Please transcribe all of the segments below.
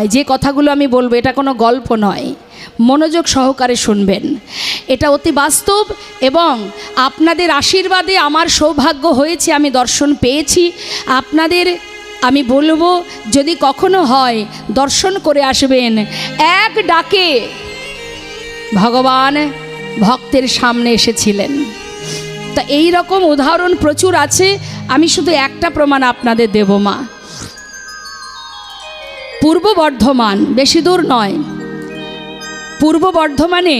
নয়, যে কথাগুলো আমি বলবো এটা কোনো গল্প নয়, মনোযোগ সহকারে শুনবেন। এটা অতি বাস্তব এবং আপনাদের আশীর্বাদে আমার সৌভাগ্য হয়েছে, আমি দর্শন পেয়েছি। আপনাদের আমি বলবো যদি কখনো হয় দর্শন করে আসবেন। এক ডাকে ভগবান ভক্তের সামনে এসেছিলেন। তা এই রকম উদাহরণ প্রচুর আছে, আমি শুধু একটা প্রমাণ আপনাদের দেব মা। পূর্ব বর্ধমান, বেশি দূর নয়, পূর্ব বর্ধমানে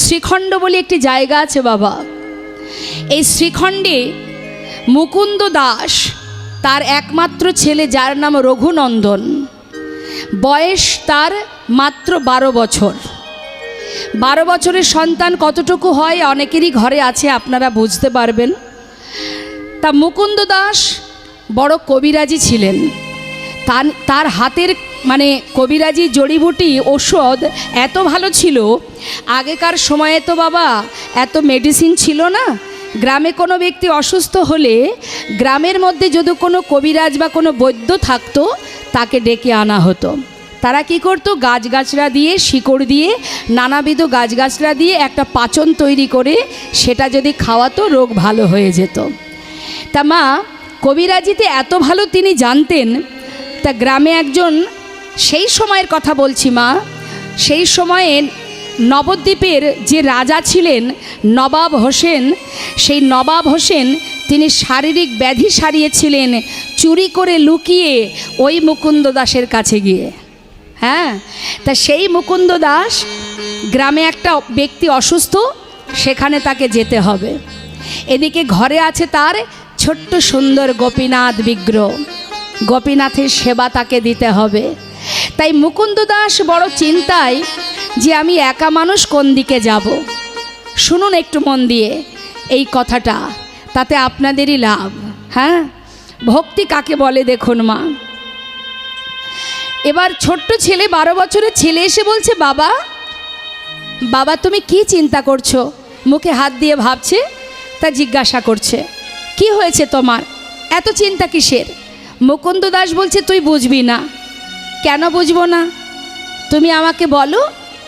শ্রীখণ্ড বলে একটি জায়গা আছে বাবা। এই শ্রীখণ্ডে মুকুন্দ দাস তার একমাত্র ছেলে, যার নাম রঘুনন্দন, বয়স তার মাত্র 12 বছর। 12 বছরের সন্তান কতটুকু হয় অনেকেরই ঘরে আছে, আপনারা বুঝতে পারবেন। তা মুকুন্দ দাস বড় কবিরাজি ছিলেন। তার হাতের মানে কবিরাজি জড়িবুটি ওষুধ এত ভালো ছিল। আগেকার সময়ে তো বাবা এত মেডিসিন ছিল না। গ্রামে কোনো ব্যক্তি অসুস্থ হলে গ্রামের মধ্যে যদি কোনো কবিরাজ বা কোনো বৈদ্য থাকতো তাকে ডেকে আনা হতো। তারা কি করতো, গাছগাছরা দিয়ে, শিকড় দিয়ে, নানাবিধ গাছগাছরা দিয়ে একটা পাচন তৈরি করে সেটা যদি খাওয়াতো রোগ ভালো হয়ে যেত। তা মা কবিরাজিতে এত ভালো তিনি জানতেন। তা গ্রামে একজন, সেই সময়ের কথা বলছি মা, সেই সময়ে নবদ্বীপের যে রাজা ছিলেন নবাব হোসেন, সেই নবাব হোসেন তিনি শারীরিক ব্যাধি সারিয়েছিলেন চুরি করে লুকিয়ে ওই মুকুন্দ দাসের কাছে গিয়ে। হ্যাঁ, তা সেই মুকুন্দ দাস, গ্রামে একটা ব্যক্তি অসুস্থ, সেখানে তাকে যেতে হবে। এদিকে ঘরে আছে তার ছোট্ট সুন্দর গোপীনাথ বিগ্রহ, গোপীনাথের সেবা তাকে দিতে হবে। তাই মুকুন্দ দাস বড় চিন্তায় যে আমি একা মানুষ কোন দিকে যাব। শুনুন একটু মন দিয়ে এই কথাটা, তাতে আপনাদেরই লাভ। হ্যাঁ, ভক্তি কাকে বলে দেখুন মা। এবার ছোট্ট ছেলে, 12 বছরের ছেলে এসে বলছে, বাবা বাবা তুমি কি চিন্তা করছো? মুখে হাত দিয়ে ভাবছে। তা জিজ্ঞাসা করছে, কি হয়েছে তোমার, এত চিন্তা কিসের? মুকুন্দ দাস বলছে, তুই বুঝবি না। কেন বুঝবো না? তুমি আমাকে বলো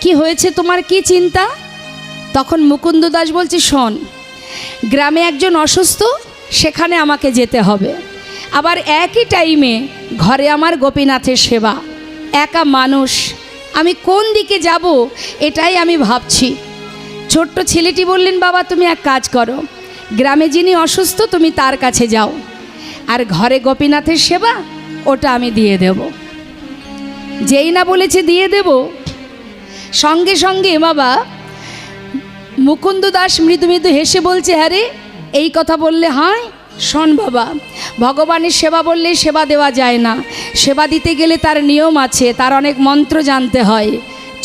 কি হয়েছে, তোমার কি চিন্তা? তখন মুকুন্দ দাস বলছে, শোন, গ্রামে একজন অসুস্থ, সেখানে আমাকে যেতে হবে। আবার একই টাইমে ঘরে আমার গোপীনাথের সেবা, একা মানুষ, আমি কোন দিকে যাব এটাই আমি ভাবছি। ছোট্ট ছেলেটি বললেন, বাবা তুমি এক কাজ করো, গ্রামে যিনি অসুস্থ তুমি তার কাছে যাও, আর ঘরে গোপীনাথের সেবা ওটা আমি দিয়ে দেব। যেই না বলেছে দিয়ে দেব, সঙ্গে সঙ্গে বাবা মুকুন্দ দাস মৃদু মৃদু হেসে বলছে, হ্যাঁ রে, এই কথা বললে হয়? শোন বাবা, ভগবানের সেবা বললে সেবা দেওয়া যায় না, সেবা দিতে গেলে তার নিয়ম আছে, তার অনেক মন্ত্র জানতে হয়।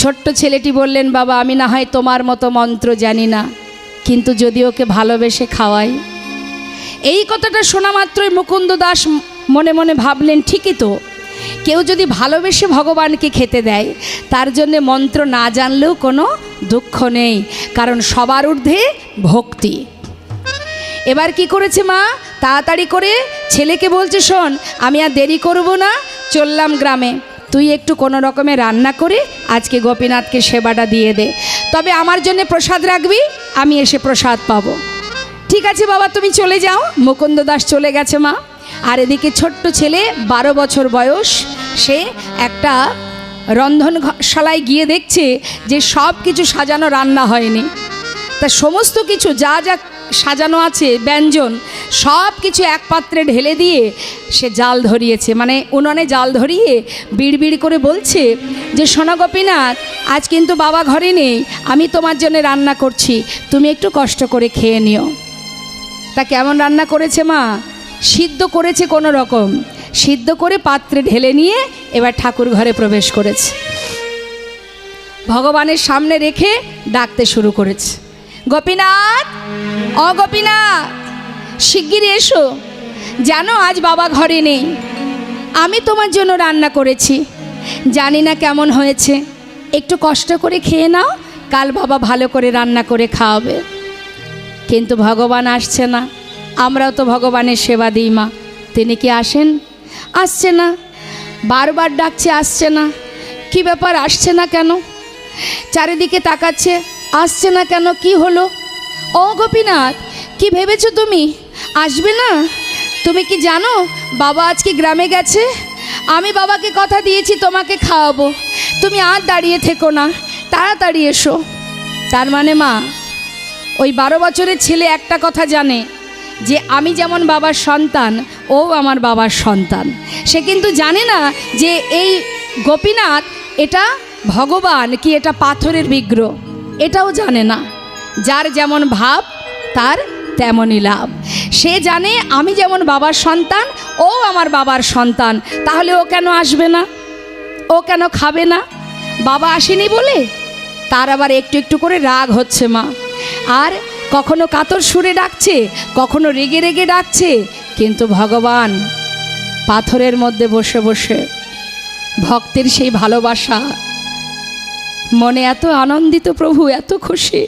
ছোট্ট ছেলেটি বললেন, বাবা আমি না হয় তোমার মতো মন্ত্র জানি না, কিন্তু যদি ওকে ভালোবেসে খাওয়াই। এই কথাটা শোনা মাত্রই মুকুন্দ দাস মনে মনে ভাবলেন, ঠিকই তো, কেউ যদি ভালোবেসে ভগবানকে খেতে দেয় তার জন্য মন্ত্র না জানলেও কোনো দুঃখ নেই, কারণ সবার ঊর্ধ্বে ভক্তি। এবার কি করেছে মা, তাড়াতাড়ি করে ছেলেকে বলছে, শোন আমি আর দেরি করব না, চললাম গ্রামে, তুই একটু কোনো রকমে রান্না করে আজকে গোপীনাথকে সেবাটা দিয়ে দে, তবে আমার জন্য প্রসাদ রাখবি, আমি এসে প্রসাদ পাবো। ঠিক আছে বাবা তুমি চলে যাও। মুকুন্দ দাস চলে গেছে মা। আর এদিকে ছোট্ট ছেলে 12 বছর বয়স, সে একটা রন্ধনশালায় গিয়ে দেখছে যে সব কিছু সাজানো, রান্না হয়নি। তা সমস্ত কিছু যা যা সাজানো আছে ব্যঞ্জন সব কিছু এক পাত্রে ঢেলে দিয়ে সে জাল ধরিয়েছে, মানে উনুনে জাল ধরিয়ে বিড়বিড় করে বলছে যে, শোনো গোপীনাথ, আজ কিন্তু বাবা ঘরে নেই, আমি তোমার জন্য রান্না করছি, তুমি একটু কষ্ট করে খেয়ে নিও। তা কেমন রান্না করেছে মা? সিদ্ধ করেছে, কোনো রকম সিদ্ধ করে পাত্রে ঢেলে নিয়ে এবার ঠাকুর ঘরে প্রবেশ করেছে। ভগবানের সামনে রেখে ডাকতে শুরু করেছে, গোপীনাথ, ও গোপীনাথ, শিগগিরই এসো, জানো আজ বাবা ঘরে নেই, আমি তোমার জন্য রান্না করেছি, জানি না কেমন হয়েছে, একটু কষ্ট করে খেয়ে নাও, কাল বাবা ভালো করে রান্না করে খাওয়াবে। কিন্তু ভগবান আসছে না। আমরাও তো ভগবানের সেবা দিই মা, তিনি কি আসেন? আসছে না। বারবার ডাকছে, আসছে না। কি ব্যাপার, আসছে না কেন? চারিদিকে তাকাচ্ছে, আসছে না কেন, কি হলো? ও গোপীনাথ, কি ভেবেছো তুমি? আসবে না? তুমি কি জানো বাবা আজকে গ্রামে গেছে? আমি বাবাকে কথা দিয়েছি তোমাকে খাওয়াবো, তুমি আর দাঁড়িয়ে থেকো না, তাড়াতাড়ি এসো। তার মানে মা, ওই 12 বছরের ছেলে একটা কথা জানে যে আমি যেমন বাবার সন্তান, ও আমার বাবার সন্তান। সে কিন্তু জানে না যে এই গোপীনাথ এটা ভগবান কি এটা পাথরের বিগ্রহ, এটাও জানে না। যার যেমন ভাব তার তেমনই লাভ। সে জানে আমি যেমন বাবার সন্তান, ও আমার বাবার সন্তান, তাহলে ও কেন আসবে না? ও কেন খাবে না? বাবা আসেনি বলে তার আবার একটু একটু করে রাগ হচ্ছে মা। আর কখনো কাতর সুরে ডাকছে, কখনো রেগে রেগে ডাকছে, কিন্তু ভগবান পাথরের মধ্যে বসে বসে ভক্তের সেই ভালোবাসা, মনে এত আনন্দিত, প্রভু এত খুশি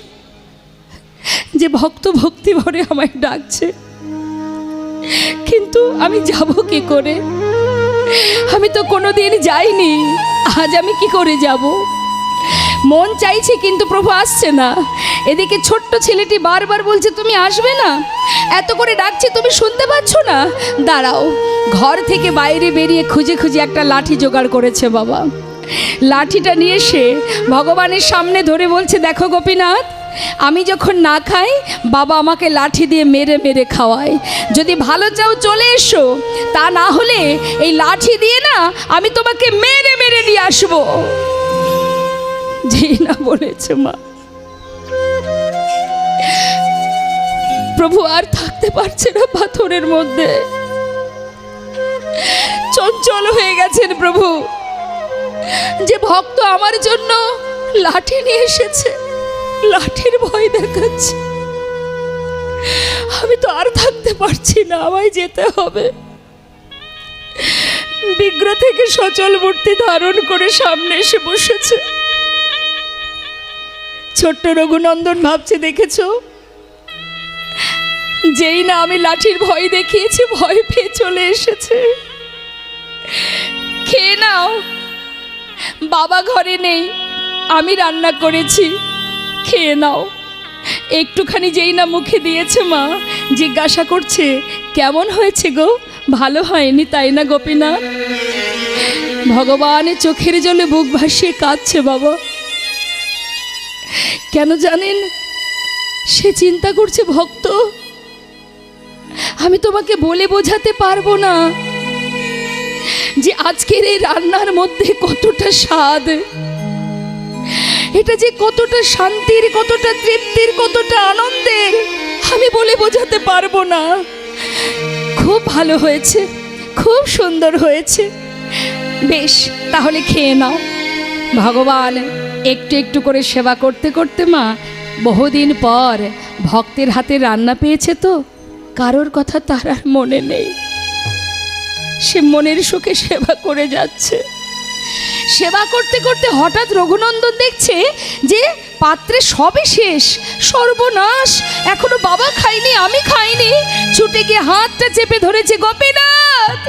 যে ভক্ত ভক্তি ভরে আমায় ডাকছে। কিন্তু আমি যাব কি করে? আমি তো কোনোদিন যাইনি, আজ আমি কি করে যাব? মন চাইছে কিন্তু প্রভু আসছে না। এদিকে ছোট্ট ছেলেটি বারবার বলছে তুমি আসবে না, এত করে ডাকছে তুমি শুনতে পাচ্ছ না? দাঁড়াও। ঘর থেকে বাইরে বেরিয়ে খুঁজে খুঁজে একটা লাঠি জোগাড় করেছে বাবা। লাঠিটা নিয়ে এসে ভগবানের সামনে ধরে বলছে দেখো গোপীনাথ, আমি যখন না খাই বাবা আমাকে লাঠি দিয়ে মেরে মেরে খাওয়ায়, যদি ভালো চাও চলে এসো, তা না হলে এই লাঠি দিয়ে না আমি তোমাকে মেরে মেরে নিয়ে আসবো। যেই না বলেছে মা, প্রভু আর থাকতে পারছে না পাথরের মধ্যে, চঞ্চল হয়ে গেছেন প্রভু। যে ভক্ত আমার জন্য লাঠি নিয়ে এসেছে, লাঠির ভয় দেখাচ্ছে, আমি তো আর থাকতে পারছি না, আমায় যেতে হবে। বিগ্রহ থেকে সচল মূর্তি ধারণ করে সামনে এসে বসেছে। ছোট্ট রঘুনন্দন ভাবছে দেখেছো, যেই না আমি লাঠির ভয় দেখিয়েছি, ভয় পেয়ে চলে এসেছে। খেয়ে নাও, বাবা ঘরে নেই, আমি রান্না করেছি, খেয়ে নাও। একটুখানি যেই না মুখে দিয়েছে মা, জিজ্ঞাসা করছে কেমন হয়েছে গো? ভালো হয়নি তাই না গোপীনাথ? ভগবানের চোখের জলে বুক ভাসিয়ে কাঁদছে বাবা। কেন জানেন? সে চিন্তা করছে ভক্ত, আমি তোমাকে বলে বোঝাতে পারবো না যে আজকের এই রান্নার মধ্যে কতটা স্বাদ, এটা যে কতটা শান্তির, কতটা তৃপ্তির, কতটা আনন্দের, আমি বলে বোঝাতে পারবো না। খুব ভালো হয়েছে, খুব সুন্দর হয়েছে, বেশ তাহলে খেয়ে নাও। ভগবান একটু একটু করে সেবা করতে করতে মা বহুদিন পর ভক্তের হাতে রান্না পেয়েছে, তো কারোর কথা তার আর মনে নেই। সে মনের সুখে সেবা করে যাচ্ছে। সেবা করতে করতে হঠাৎ রঘুনন্দন দেখছে যে পাত্রে সবই শেষ, সর্বনাশ, এখনো বাবা খাইনি, আমি খাইনি। ছুটে গিয়ে হাতটা চেপে ধরেছে গোপীনাথ,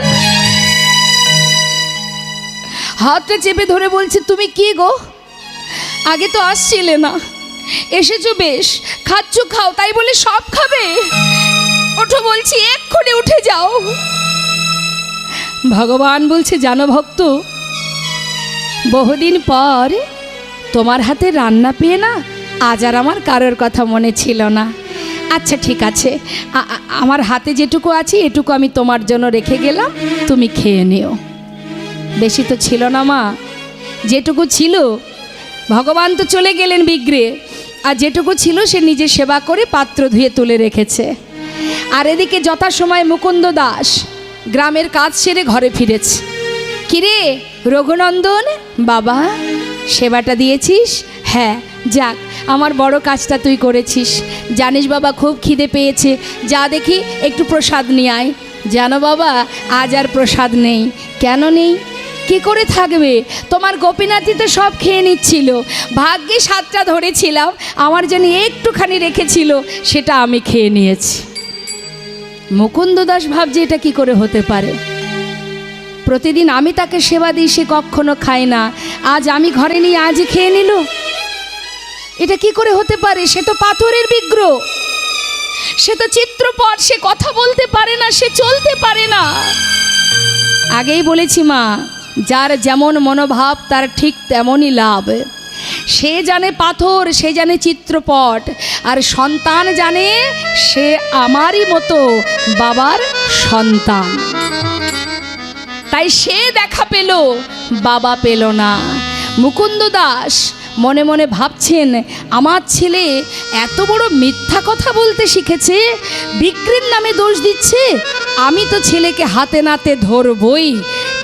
হাতটা চেপে ধরে বলছে তুমি কি গো, আগে তো আসছিলে না, এসেছো বেশ, খাচ্ছ খাও, তাই বলে সব খাবে? ওঠো বলছি, এক্ষুনি উঠে যাও। ভগবান বলছে জানো ভক্ত, বহুদিন পর তোমার হাতে রান্না পেয়ে না আজ আর আমার কারোর কথা মনে ছিল না। আচ্ছা ঠিক আছে, আমার হাতে যেটুকু আছে এটুকু আমি তোমার জন্য রেখে গেলাম, তুমি খেয়ে নিও। বেশি তো ছিল না মা, যেটুকু ছিল, ভগবান তো চলে গেলেন বিগ্রহে, আর যেটুকু ছিল সে নিজে সেবা করে পাত্র ধুয়ে তুলে রেখেছে। আর এদিকে যথাসময় মুকুন্দ দাস গ্রামের কাজ সেরে ঘরে ফিরেছে। কিরে রঘুনন্দন, বাবা সেবাটা দিয়েছিস? হ্যাঁ, যাক আমার বড় কাজটা তুই করেছিস। জানিস বাবা খুব খিদে পেয়েছে, যা দেখি একটু প্রসাদ নিয়ে আয়। জানো বাবা আজ আর প্রসাদ নেই। কেন নেই? কি করে থাকবে? তোমার গোপীনাথই তো সব খেয়ে নিচ্ছিল, ভাগ্যে স্বাদটা ধরেছিলাম, আমার জন্য একটুখানি রেখেছিল, সেটা আমি খেয়ে নিয়েছি। মুকুন্দ দাস ভাবছে এটা কি করে হতে পারে। প্রতিদিন আমি তাকে সেবা দিই, সে কখনো খায় না, আজ আমি ঘরে নিয়ে আজই খেয়ে নিল। এটা কি করে হতে পারে? সে তো পাথরের বিগ্রহ, সে তো চিত্রপট, সে কথা বলতে পারে না, সে চলতে পারে না। আগেই বলেছি মা, যার যেমন মনোভাব তার ঠিক তেমনই লাভ। সে জানে পাথর, সে জানে চিত্রপট, আর সন্তান জানে সে আমারই মতো বাবার সন্তান। তাই সে দেখা পেল, বাবা পেল না। মুকুন্দ দাস মনে মনে ভাবছেন, আমার ছেলে এত বড় মিথ্যা কথা বলতে শিখেছে, বিক্রির নামে দোষ দিচ্ছে, আমি তো ছেলেকে হাতে নাতে ধরবই।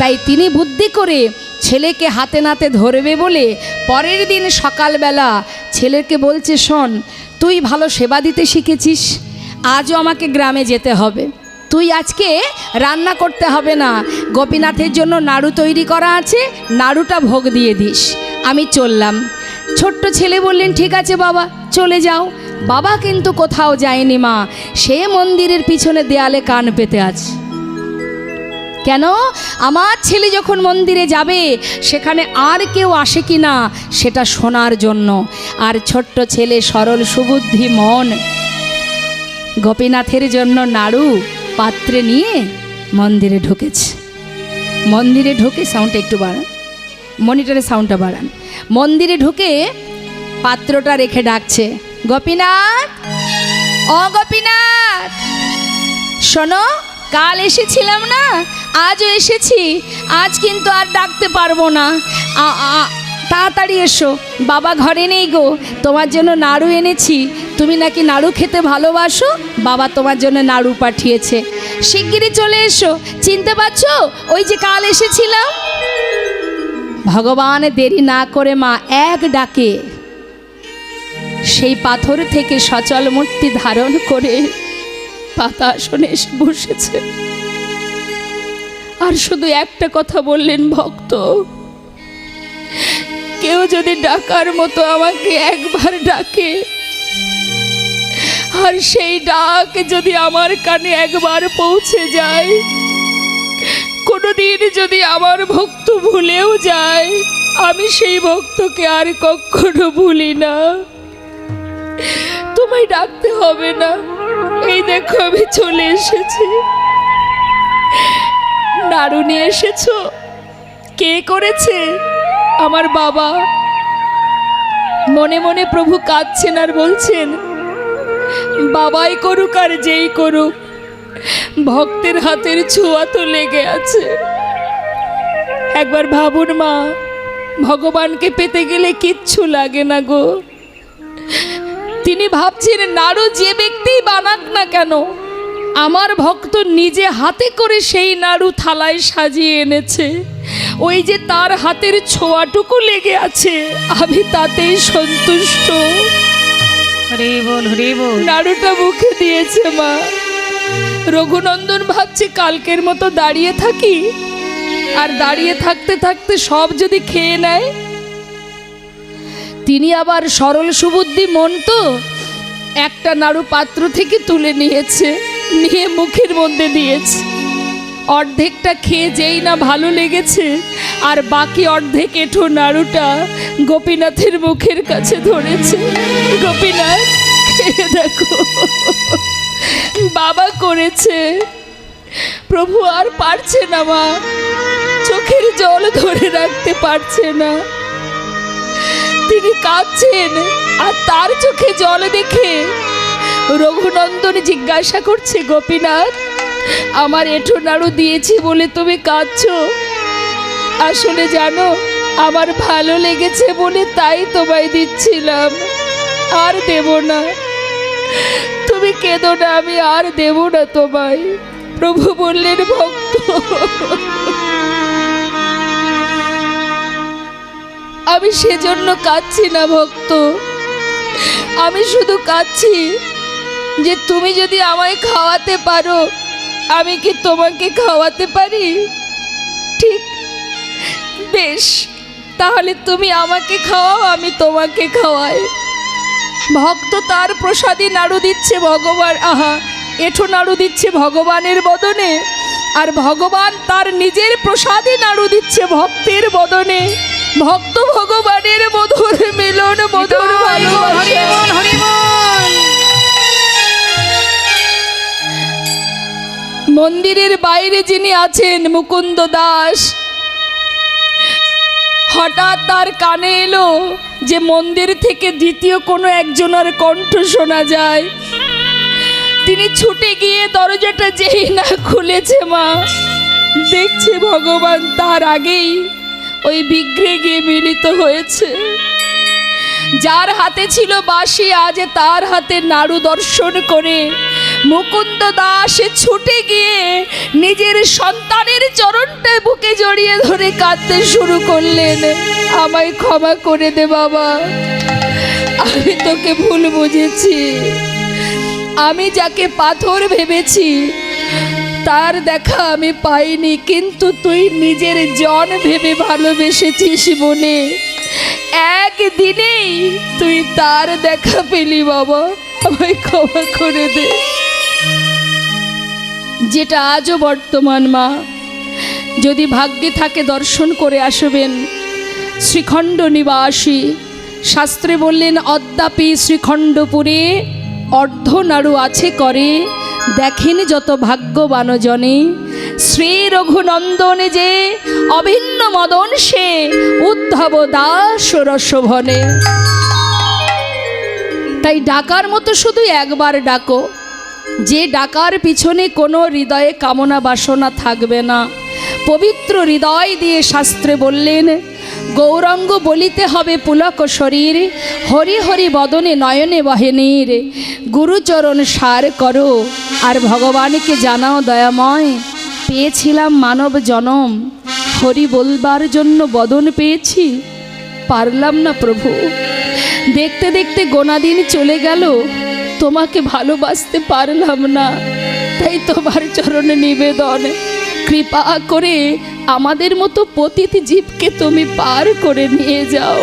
তাই তিনি বুদ্ধি করে ছেলেকে হাতে নাতে ধরবে বলে পরের দিন সকালবেলা ছেলেকে বলছে, শোন, তুই ভালো সেবা দিতে শিখেছিস, আজও আমাকে গ্রামে যেতে হবে, তুই আজকে রান্না করতে হবে না, গোপীনাথের জন্য নাড়ু তৈরি করা আছে, নাড়ুটা ভোগ দিয়ে দিস, আমি চললাম। ছোট্ট ছেলে বললেন, ঠিক আছে বাবা, চলে যাও। বাবা কিন্তু কোথাও যায়নি মা, সে মন্দিরের পিছনে দেয়ালে কান পেতে আছে। কেন? আমার ছেলে যখন মন্দিরে যাবে সেখানে আর কেউ আসে কি না সেটা শোনার জন্য। আর ছোট্ট ছেলে সরল সুবুদ্ধি মন গোপীনাথের জন্য নাড়ু পাত্রে নিয়ে মন্দিরে ঢুকেছে। মন্দিরে ঢুকে, সাউন্ডটা একটু বাড়ান, মনিটরে সাউন্ডটা বাড়ান। মন্দিরে ঢুকে পাত্রটা রেখে ডাকছে, গোপীনাথ, ও গোপীনাথ, শোনো, কাল এসেছিলাম না, আজও এসেছি, আজ কিন্তু আর ডাকতে পারবো না, তাড়াতাড়ি এসো, বাবা ঘরে নেই গো, তোমার জন্য নাড়ু এনেছি, তুমি নাকি নাড়ু খেতে ভালোবাসো, বাবা তোমার জন্য নাড়ু পাঠিয়েছে, শিগগিরই চলে এসো, চিনতে পারছো, ওই যে কাল এসেছিলাম। ভগবান দেরি না করে মা এক ডাকে সেই পাথর থেকে সচল মূর্তি ধারণ করে পাতাসনে এসে বসেছে। আর শুধু একটা কথা বললেন, ভক্ত, কেউ যদি ডাকার মতো আমাকে একবার ডাকে, আর সেই ডাক যদি আমার কানে একবার পৌঁছে যায়, কোনোদিন যদি আমার ভক্ত ভুলেও যায়, আমি সেই ভক্তকে আর কখনো ভুলি না। তোমায় ডাকতে হবে না, এই দেখো আমি চলে এসেছি। নাড়ু নিয়ে এসেছো, কে করেছে? আমার বাবা। মনে মনে প্রভু কাঁদছেন আর বলছেন, বাবাই করুক আর যেই করুক, ভক্তের হাতের ছোঁয়া তো লেগে আছে। একবার ভাবুন মা, ভগবানকে পেতে গেলে কিচ্ছু লাগে না গো। তিনি ভাবছেন, নাড়ু যে ব্যক্তি বানাক না কেন, আমার ভক্ত নিজে হাতে করে সেই নাড়ু থালায় সাজিয়ে এনেছে, ওই যে তার হাতের ছোঁয়াটুকু লেগে আছে, আমি তাতেই সন্তুষ্ট। হরে বল, হরে বল। নাড়ুটা মুখে দিয়েছে মা। রঘুনন্দন ভাবছে, কালকের মতো দাঁড়িয়ে থাকি, আর দাঁড়িয়ে থাকতে থাকতে সব যদি খেয়ে নেয়। তিনি আবার সরল সুবুদ্ধি মন তো, একটা নাড়ু পাত্র থেকে তুলে নিয়েছে, নিয়ে মুখের মধ্যে দিয়েছে। অর্ধেকটা খেয়ে যেই না ভালো লেগেছে, আর বাকি অর্ধেক এঁঠো নাড়ুটা গোপীনাথের মুখের কাছে ধরেছে। গোপীনাথ, খেয়ে দেখো, বাবা করেছে। প্রভু আর পারছে না মা, চোখের জল ধরে রাখতে পারছে না, তিনি কাঁদছেন। আর তার চোখে জল দেখে রঘুনন্দন জিজ্ঞাসা করছে, গোপীনাথ, আমার এঁঠো নাড়ু দিয়েছি বলে তুমি কাঁদছো? আসলে জানো, আমার ভালো লেগেছে বলে তাই তোমায় দিচ্ছিলাম, আর দেব না। তুমি কেঁদো না, আমি আর দেব না তোমায়। প্রভু বললেন, ভক্ত, আমি সেজন্য কাঁদছি না ভক্ত, আমি শুধু কাঁদছি যে তুমি যদি আমায় খাওয়াতে পারো, আমি কি তোমাকে খাওয়াতে পারি? ঠিক, বেশ, তাহলে তুমি আমাকে খাওয়াও, আমি তোমাকে খাওয়াই। ভক্ত তার প্রসাদী নাড়ু দিচ্ছে ভগবান, আহা, এঁঠো নাড়ু দিচ্ছে ভগবানের বদনে, আর ভগবান তার নিজের প্রসাদে নাড়ু দিচ্ছে ভক্তের বদনে। ভক্ত ভগবানের মধুর মিলন, মধুর ভালোবাসা। মন্দিরের বাইরে যিনি আছেন মুকুন্দ দাস, হঠাৎ তার কানে এলো যে মন্দির থেকে দ্বিতীয় কোনো একজনের কণ্ঠ শোনা যায়। তিনি ছুটে গিয়ে দরজাটা যেই না খুলেছে মা, দেখছে ভগবান তার আগেই ওই বিগ্রহে গিয়ে মিলিত হয়েছে। যার হাতে ছিল বাঁশি, আজ তার হাতে নাড়ু দর্শন করে মুকুন্দ দাস ছুটে গিয়ে নিজের সন্তানের চরণটা বুকে জড়িয়ে ধরে কাঁদতে শুরু করলেন। আমায় ক্ষমা করে দে বাবা, আমি তোকে ভুল বুঝেছি। আমি যাকে পাথর ভেবেছি তার দেখা আমি পাইনি, কিন্তু তুই নিজের জন ভেবে ভালোবেসেছিস বলে একদিনেই তুই তার দেখা পেলি বাবা, আমায় ক্ষমা করে দে। যেটা আজও বর্তমান মা, যদি ভাগ্যে থাকে দর্শন করে আসবেন। শ্রীখণ্ড নিবাসী শাস্ত্রে বললেন, অদ্যাপি শ্রীখণ্ডপুরে অর্ধনাড়ু আছে করে, দেখেন যত ভাগ্যবান জনে। শ্রী রঘুনন্দনে যে অভিন্ন মদন, সে উদ্ধব দাস রসভনে। তাই ডাকার মতো শুধু একবার ডাকো, যে ডাকার পিছনে কোনো হৃদয়ে কামনা বাসনা থাকবে না। পবিত্র হৃদয় দিয়ে শাস্ত্রে বললেন, গৌরাঙ্গ বলিতে হবে পুলক শরীর, হরি হরি বদনে নয়নে বহেনীর। গুরুচরণ সার করো আর ভগবানকে জানাও দয়াময়, পেয়েছিলাম মানব জনম, হরি বলবার জন্য বদন পেয়েছি, পারলাম না প্রভু। দেখতে দেখতে গোনা দিন চলে গেল, তোমাকে ভালোবাসতে পারলাম না। তাই তোমার চরণে নিবেদন, কৃপা করে আমাদের মতো পতিত জীবকে তুমি পার করে নিয়ে যাও।